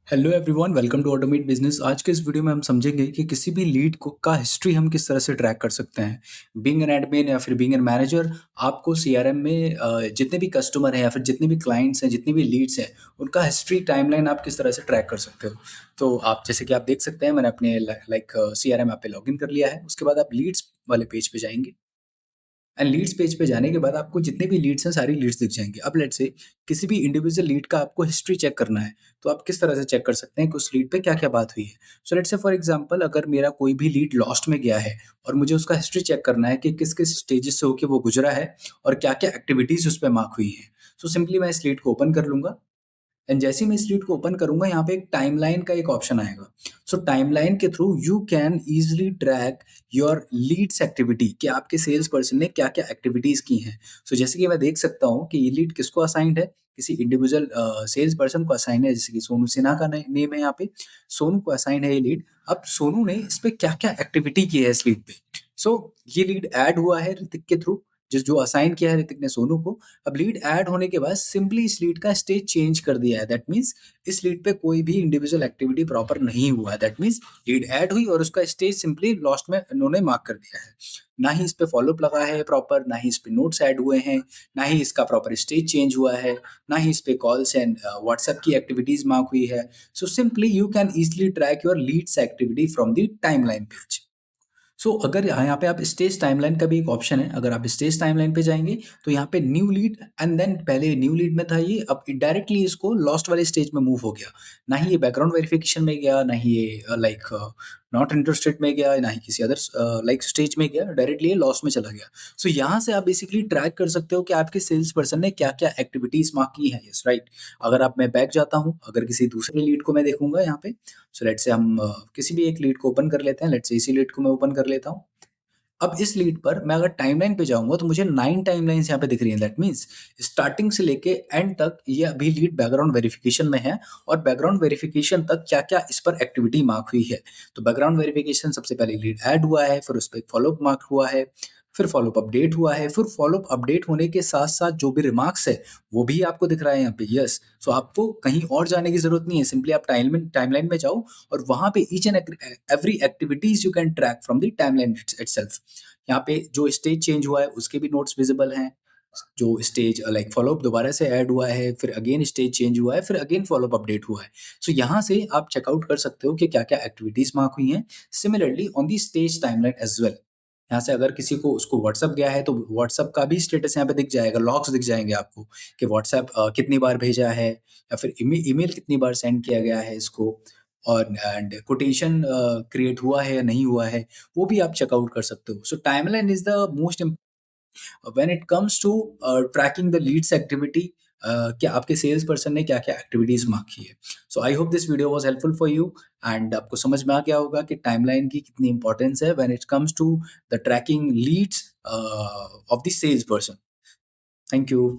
Hello everyone, welcome to automate business. आज के इस वीडियो में हम समझेंगे कि किसी भी लीड को का हिस्ट्री हम किस तरह से ट्रैक कर सकते हैं। बीइंग एन एडमिन या फिर बीइंग एन मैनेजर, आपको सीआरएम में जितने भी कस्टमर हैं या फिर जितने भी क्लाइंट्स हैं, जितने भी लीड्स हैं, उनका हिस्ट्री टाइमलाइन आप किस तरह से ट्रैक कर सकते हो। तो आप जैसे कि आप देख सकते हैं, मैंने अपने सीआरएम ऐप पे लॉगिन कर लिया है। उसके बाद आप लीड्स वाले पेज पे जाएंगे एंड लीड्स पेज पे जाने के बाद आपको जितने भी लीड्स हैं सारी लीड्स दिख जाएंगी। अब लेट्स से किसी भी इंडिविजुअल लीड का आपको हिस्ट्री चेक करना है, तो आप किस तरह से चेक कर सकते हैं कि उस लीड पे क्या क्या बात हुई है। So let's say for example, अगर मेरा कोई भी लीड लॉस्ट में गया है और मुझे उसका हिस्ट्री चेक करना है कि किस किस स्टेजेस से होके वो गुजरा है और क्या क्या एक्टिविटीज उस पर मार्क हुई है। सो सिंपली मैं इस लीड को ओपन कर लूंगा एंड जैसे ही मैं इस लीड को ओपन करूंगा, यहाँ पे एक टाइमलाइन का एक ऑप्शन आएगा। सो टाइमलाइन के through you can easily track your leads activity, कि आपके सेल्स पर्सन ने क्या क्या एक्टिविटीज की हैं। सो जैसे कि मैं देख सकता हूँ कि ये लीड किसको असाइंड है, किसी इंडिविजुअल सेल्स पर्सन को असाइन है, जैसे कि सोनू सिन्हा का नेम है यहाँ पे। सोनू को असाइन है ये लीड। अब सोनू ने इस पे क्या क्या एक्टिविटी की है इस लीड पे। सो ये लीड ऐड हुआ है ऋतिक के थ्रू, जिस जो असाइन किया है ऋतिक ने सोनू को। अब लीड ऐड होने के बाद सिंपली इस लीड का स्टेज चेंज कर दिया है। दैट मीन्स इस लीड पे कोई भी इंडिविजुअल एक्टिविटी प्रॉपर नहीं हुआ है। दैट मीन्स लीड ऐड हुई और उसका स्टेज सिंपली लॉस्ट में इन्होंने मार्क कर दिया है। ना ही इस पे फॉलोअप लगा है प्रॉपर, ना ही इस पे नोट्स ऐड हुए हैं, ना ही इसका प्रॉपर स्टेज चेंज हुआ है, ना ही इस पे कॉल्स एंड व्हाट्सएप की एक्टिविटीज मार्क हुई है। So simply you can easily track your leads activity from the timeline page. अगर यहाँ पे आप स्टेज टाइमलाइन का भी एक ऑप्शन है, अगर आप स्टेज टाइमलाइन पे जाएंगे तो यहाँ पे न्यू लीड एंड देन पहले न्यू लीड में था ये, अब डायरेक्टली इसको लॉस्ट वाले स्टेज में मूव हो गया। ना ही ये बैकग्राउंड वेरिफिकेशन में गया, ना ही ये नॉट इंटरेस्टेड में गया, ना ही किसी अदर स्टेज में गया, डायरेक्टली ये लॉस्ट में चला गया। यहाँ से आप बेसिकली ट्रैक कर सकते हो कि आपके सेल्स पर्सन ने क्या क्या एक्टिविटीज मार्क की है। Yes right. अगर आप मैं बैक जाता हूँ, अगर किसी दूसरे लीड को मैं देखूंगा यहाँ पे। सो लेट्स से हम किसी भी एक लीड को ओपन कर लेते हैं। लेट्स से इसी लीड को मैं ओपन कर लेता हूँ। अब इस लीड पर मैं अगर टाइमलाइन पे जाऊंगा तो मुझे 9 टाइमलाइंस यहाँ पे दिख रही हैं। दैट मीन्स स्टार्टिंग से लेके एंड तक ये अभी लीड बैकग्राउंड वेरिफिकेशन में है, और बैकग्राउंड वेरिफिकेशन तक क्या क्या इस पर एक्टिविटी मार्क हुई है। तो बैकग्राउंड वेरिफिकेशन सबसे पहले लीड ऐड हुआ है, फिर उस पर फॉलोअप मार्क हुआ है, फिर फॉलोअप अपडेट हुआ है, फिर फॉलोअप अपडेट होने के साथ साथ जो भी रिमार्क्स है वो भी आपको दिख रहा है यहाँ पे। यस। सो आपको कहीं और जाने की जरूरत नहीं है, सिंपली आप टाइमलाइन में जाओ और वहां पे each and every activities you can track from the timeline itself. यहाँ पे जो स्टेज चेंज हुआ है उसके भी नोट्स विजिबल हैं। जो स्टेज फॉलोअप दोबारा से ऐड हुआ है, फिर अगेन स्टेज चेंज हुआ है, फिर अगेन फॉलोअप अपडेट हुआ है। यहाँ से आप चेकआउट कर सकते हो कि क्या क्या एक्टिविटीज मार्क हुई हैं। Similarly on the stage timeline as well. यहाँ से अगर किसी को उसको व्हाट्सअप गया है तो व्हाट्सअप का भी स्टेटस यहाँ पे दिख जाएगा, लॉग्स दिख जाएंगे आपको कि व्हाट्सएप कितनी बार भेजा है, या फिर ईमेल कितनी बार सेंड किया गया है इसको, और एंड कोटेशन क्रिएट हुआ है या नहीं हुआ है, वो भी आप चेकआउट कर सकते हो। So timeline is the most when it comes to tracking the leads activity, कि आपके सेल्स पर्सन ने क्या क्या एक्टिविटीज मार्क की है। So I hope this video was helpful for you and आपको समझ में आ गया होगा कि टाइमलाइन की कितनी इंपॉर्टेंस है when it comes to the tracking leads of the sales person. Thank you.